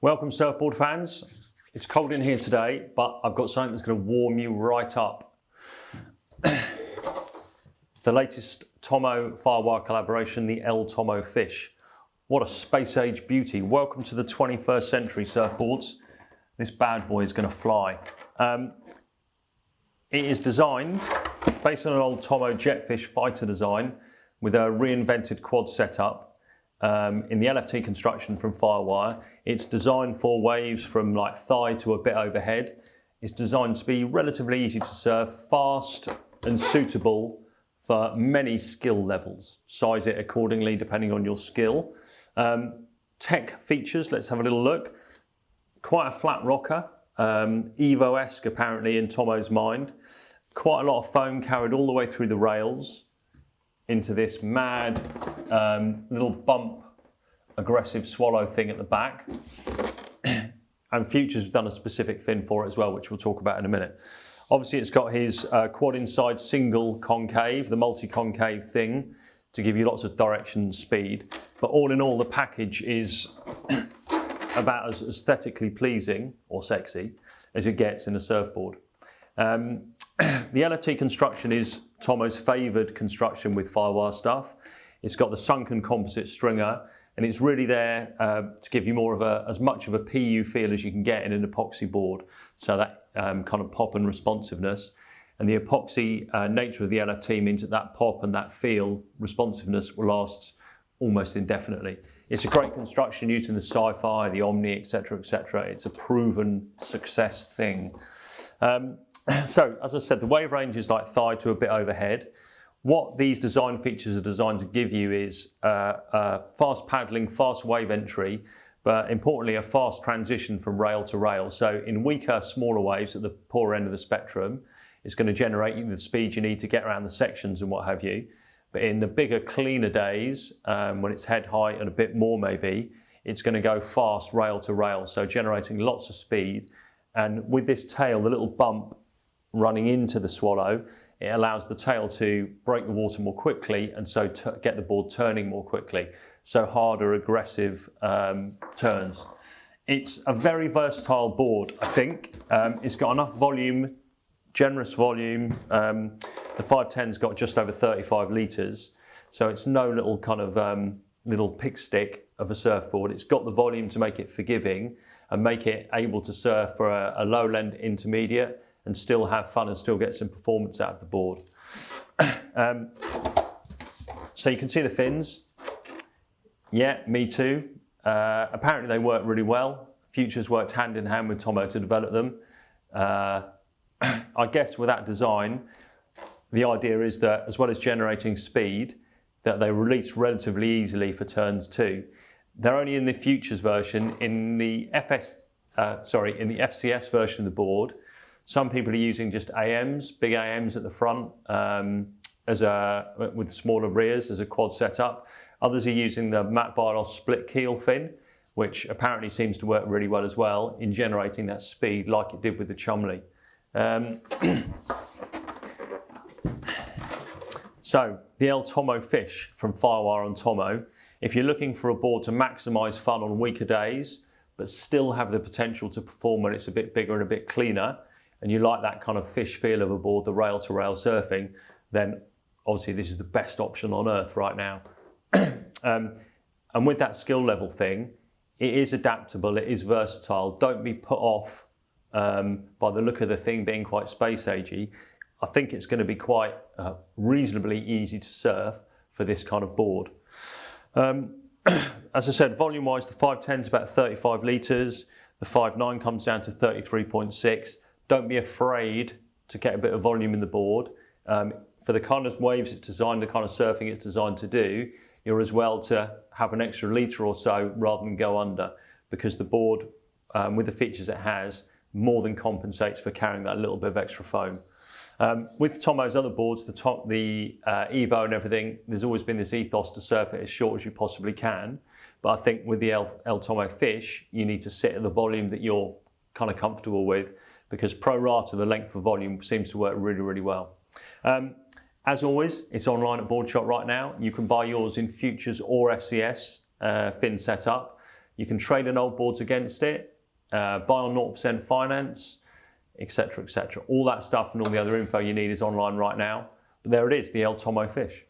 Welcome Surfboard fans. It's cold in here today, but I've got something that's going to warm you right up. The latest Tomo Firewire collaboration, the El Tomo Fish. What a space age beauty. Welcome to the 21st century, surfboards. This bad boy is going to fly. It is designed based on an old Tomo jetfish fighter design with a reinvented quad setup. In the LFT construction from Firewire, it's designed for waves from like thigh to a bit overhead. It's designed to be relatively easy to surf, fast and suitable for many skill levels. Size it accordingly depending on your skill. Tech features, let's have a little look. Quite a flat rocker, Evo-esque apparently in Tomo's mind. Quite a lot of foam carried all the way through the rails into this mad little bump aggressive swallow thing at the back. And Future's done a specific fin for it as well, which we'll talk about in a minute. Obviously it's got his quad inside single concave, the multi-concave thing to give you lots of direction and speed. But all in all, the package is about as aesthetically pleasing or sexy as it gets in a surfboard. The LFT construction is Tomo's favoured construction with Firewire stuff. It's got the sunken composite stringer, and it's really there to give you more of as much of a PU feel as you can get in an epoxy board. So that kind of pop and responsiveness. And the epoxy nature of the LFT means that pop and that feel, responsiveness will last almost indefinitely. It's a great construction used in the sci-fi, the Omni, etc., etc. It's a proven success thing. So, as I said, the wave range is like thigh to a bit overhead. What these design features are designed to give you is fast paddling, fast wave entry, but importantly, a fast transition from rail to rail. So in weaker, smaller waves at the poor end of the spectrum, it's going to generate you the speed you need to get around the sections and what have you. But in the bigger, cleaner days, when it's head height and a bit more maybe, it's going to go fast rail to rail, so generating lots of speed. And with this tail, the little bump running into the swallow, it allows the tail to break the water more quickly and so get the board turning more quickly. So harder, aggressive turns. It's a very versatile board, I think. It's got enough volume, generous volume. The 510's got just over 35 litres, so it's no little kind of little pick stick of a surfboard. It's got the volume to make it forgiving and make it able to surf for a low-end intermediate and still have fun and still get some performance out of the board. So you can see the fins. Yeah, me too. Apparently they work really well. Future's worked hand in hand with Tomo to develop them. I guess with that design, the idea is that as well as generating speed, that they release relatively easily for turns too. They're only in the Futures version. In the FCS version of the board, some people are using just AMs, big AMs at the front, with smaller rears as a quad setup. Others are using the Matt Barlos split keel fin, which apparently seems to work really well as well in generating that speed like it did with the Chumley. So, the El Tomo Fish from Firewire on Tomo. If you're looking for a board to maximise fun on weaker days, but still have the potential to perform when it's a bit bigger and a bit cleaner, and you like that kind of fish feel of a board, the rail-to-rail surfing, then obviously this is the best option on earth right now. And with that skill level thing, it is adaptable, it is versatile. Don't be put off by the look of the thing being quite space-agey. I think it's going to be quite reasonably easy to surf for this kind of board. As I said, volume-wise, the 510 is about 35 litres. The 5.9 comes down to 33.6. Don't be afraid to get a bit of volume in the board. For the kind of waves it's designed, the kind of surfing it's designed to do, you're as well to have an extra litre or so rather than go under, because the board, with the features it has, more than compensates for carrying that little bit of extra foam. With Tomo's other boards, the Evo and everything, there's always been this ethos to surf it as short as you possibly can. But I think with the El Tomo Fish, you need to sit at the volume that you're kind of comfortable with, because pro rata, the length of volume seems to work really, really well. As always, it's online at Boardshop right now. You can buy yours in Futures or FCS fin setup. You can trade in old boards against it, buy on 0% finance, etc., etc. All that stuff and all the other info you need is online right now. But there it is, the El Tomo Fish.